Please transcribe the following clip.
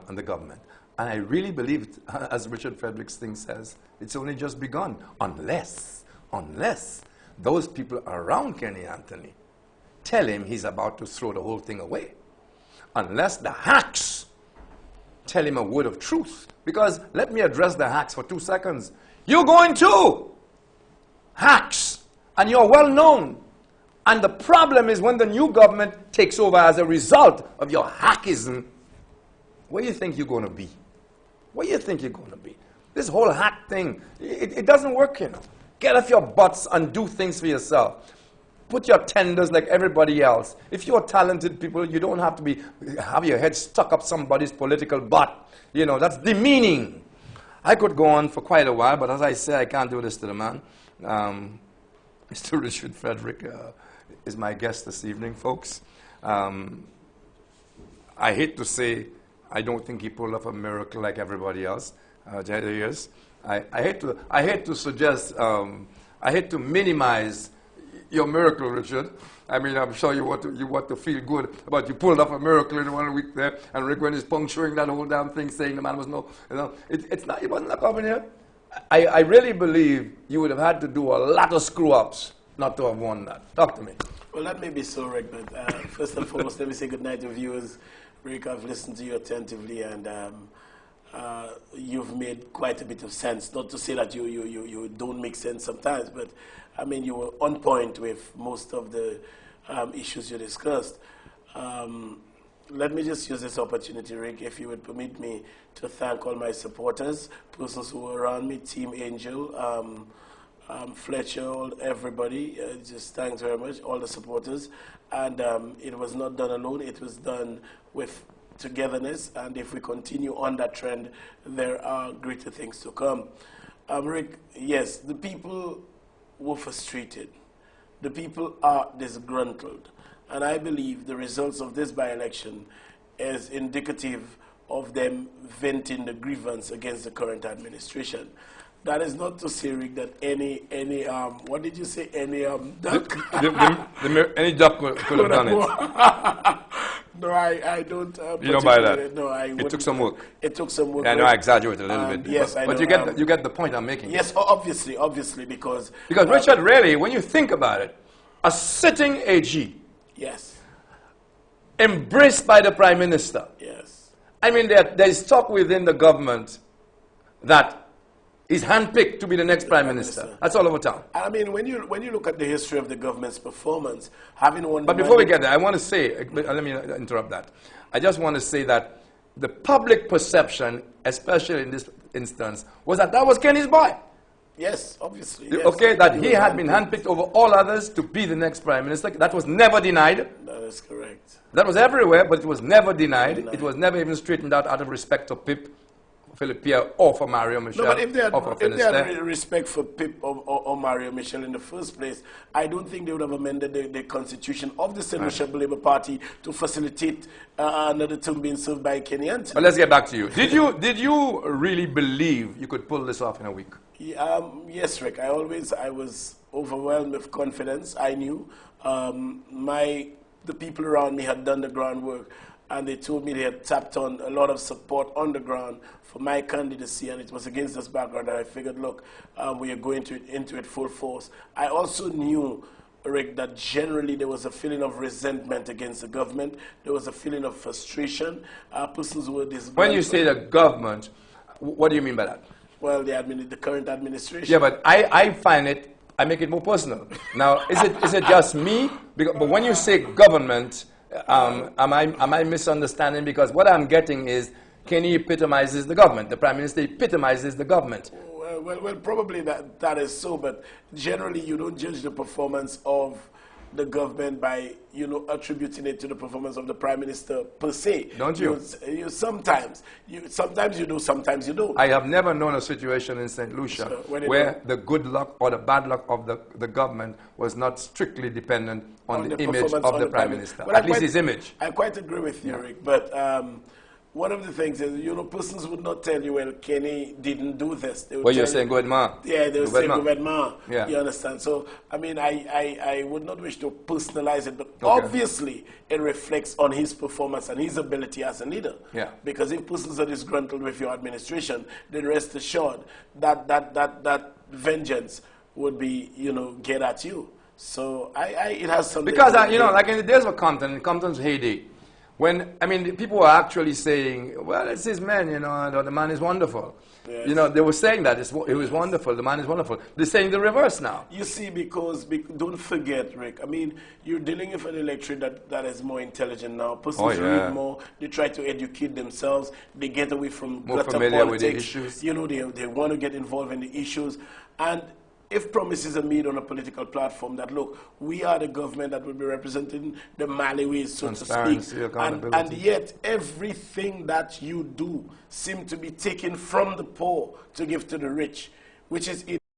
and the government. And I really believe, as Richard Fredericks says, it's only just begun, unless those people around Kenny Anthony tell him he's about to throw the whole thing away. Unless the hacks tell him a word of truth. Because let me address the hacks for 2 seconds. You're going to hacks, and you're well known. And the problem is when the new government takes over as a result of your hackism, where do you think you're going to be? Where do you think you're going to be? This whole hack thing, it doesn't work, you know. Get off your butts and do things for yourself. Put your tenders like everybody else. If you're talented people, you don't have to have your head stuck up somebody's political butt. You know, that's demeaning. I could go on for quite a while, but as I say, I can't do this to the man. Mr. Richard Frederick is my guest this evening, folks. I hate to say I don't think he pulled off a miracle like everybody else. There he is. I hate to suggest, I hate to minimize your miracle, Richard. I mean, I'm sure you want to feel good about you pulled off a miracle in 1 week there, and Rick Wynn is puncturing that whole damn thing, saying the man was no, you know, it's not, it wasn't a coming here. I really believe you would have had to do a lot of screw-ups not to have won that. Talk to me. Well, that may be so, Rick, but first and foremost, let me say good night to viewers. Rick, I've listened to you attentively, and you've made quite a bit of sense. Not to say that you don't make sense sometimes, but I mean, you were on point with most of the issues you discussed. Let me just use this opportunity, Rick, if you would permit me to thank all my supporters, persons who were around me, Team Angel, Fletcher, everybody. Just thanks very much, all the supporters. And it was not done alone. It was done with togetherness. And if we continue on that trend, there are greater things to come. Rick, yes, the people were frustrated. The people are disgruntled. And I believe the results of this by-election is indicative of them venting the grievance against the current administration. That is not to say, Rick, that any what did you say? Any duck? Any duck could have done it. No, I don't. You don't buy that? No, it took some work. It took some work. Yeah, I know I exaggerated a little bit. Yes, but you get the point I'm making. Yes, obviously, because Richard, really, when you think about it, a sitting AG, yes, embraced by the Prime Minister. Yes. I mean, there is talk within the government that he's handpicked to be the next Prime Minister. That's all over town. I mean, when you look at the history of the government's performance, having won. But before we get there, I want to say, let me interrupt that. I just want to say that the public perception, especially in this instance, was that was Kenny's boy. Yes, obviously. Yes. Okay, that he had been handpicked over all others to be the next Prime Minister. That was never denied. That is correct. That was everywhere, but it was never denied. It was never even straightened out of respect to Pip, Philip Pierre, or for Mario Michel. No, but if they had respect for Pip or Mario Michel in the first place, I don't think they would have amended the constitution of the St. Lucia Labour Party to facilitate another term being served by Kenny Anthony. But let's get back to you. Did you really believe you could pull this off in a week? Yes, Rick. I was overwhelmed with confidence. I knew the people around me had done the groundwork, and they told me they had tapped on a lot of support on the ground for my candidacy, and it was against this background that I figured, look, we are going into it full force. I also knew, Rick, that generally there was a feeling of resentment against the government. There was a feeling of frustration. Persons were disgruntled. When you say the government, what do you mean by that? Well, the current administration. Yeah, but I make it more personal. Now, is it just me? But when you say government, am I misunderstanding? Because what I'm getting is Kenny epitomizes the government. The Prime Minister epitomizes the government. Well, probably that is so, but generally you don't judge the performance of the government by, attributing it to the performance of the Prime Minister per se. Don't you? Sometimes you do, sometimes you don't. I have never known a situation in St. Lucia where the good luck or the bad luck of the government was not strictly dependent on the image of the Prime Minister, at least his image. I quite agree with you, Rick, but one of the things is, persons would not tell you, well, Kenny didn't do this. They would Well, you're tell saying gouvernement. Yeah, they would say gouvernement. Yeah. You understand? So, I mean, I would not wish to personalize it, but Okay. obviously it reflects on his performance and his ability as a leader. Yeah. Because if persons are disgruntled with your administration, then rest assured that vengeance would be, get at you. So it has something. Because, like in the days of Compton's heyday, when, people were actually saying, well, it's his man, the man is wonderful. Yes. They were saying that it was wonderful, the man is wonderful. They're saying the reverse now. You see, because don't forget, Rick, you're dealing with an electorate that is more intelligent now. Persons read more, they try to educate themselves, they get away from More gutter familiar politics. with the issues. They want to get involved in the issues. And if promises are made on a political platform that, look, we are the government that will be representing the Malawi's, so to speak, and yet everything that you do seems to be taken from the poor to give to the rich, which is